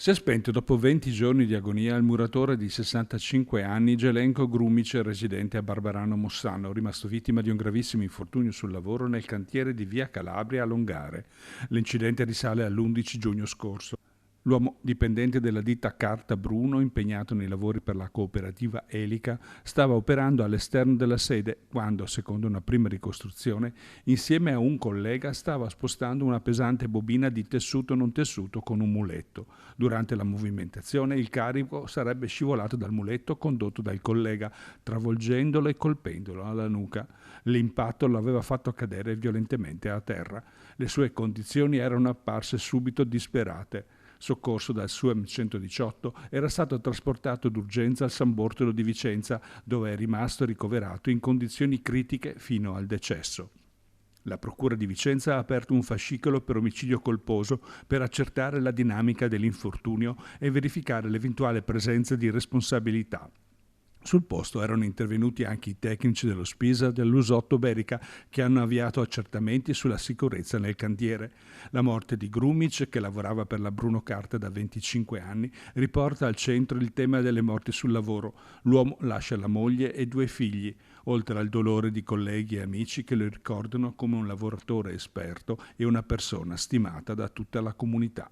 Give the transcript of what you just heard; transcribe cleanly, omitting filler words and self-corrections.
Si è spento dopo 20 giorni di agonia il muratore di 65 anni Gelenko Grumic, residente a Barbarano Mossano, rimasto vittima di un gravissimo infortunio sul lavoro nel cantiere di via Calabria a Longare. L'incidente risale all'11 giugno scorso. L'uomo dipendente della ditta Carta Bruno, impegnato nei lavori per la cooperativa Elica, stava operando all'esterno della sede quando, secondo una prima ricostruzione, insieme a un collega stava spostando una pesante bobina di tessuto non tessuto con un muletto. Durante la movimentazione il carico sarebbe scivolato dal muletto condotto dal collega, travolgendolo e colpendolo alla nuca. L'impatto lo aveva fatto cadere violentemente a terra. Le sue condizioni erano apparse subito disperate. Soccorso dal SUEM 118, era stato trasportato d'urgenza al San Bortolo di Vicenza, dove è rimasto ricoverato in condizioni critiche fino al decesso. La Procura di Vicenza ha aperto un fascicolo per omicidio colposo per accertare la dinamica dell'infortunio e verificare l'eventuale presenza di responsabilità. Sul posto erano intervenuti anche i tecnici dello Spisa dell'Usotto Berica che hanno avviato accertamenti sulla sicurezza nel cantiere. La morte di Grumic, che lavorava per la Bruno Carta da 25 anni, riporta al centro il tema delle morti sul lavoro. L'uomo lascia la moglie e 2 figli, oltre al dolore di colleghi e amici che lo ricordano come un lavoratore esperto e una persona stimata da tutta la comunità.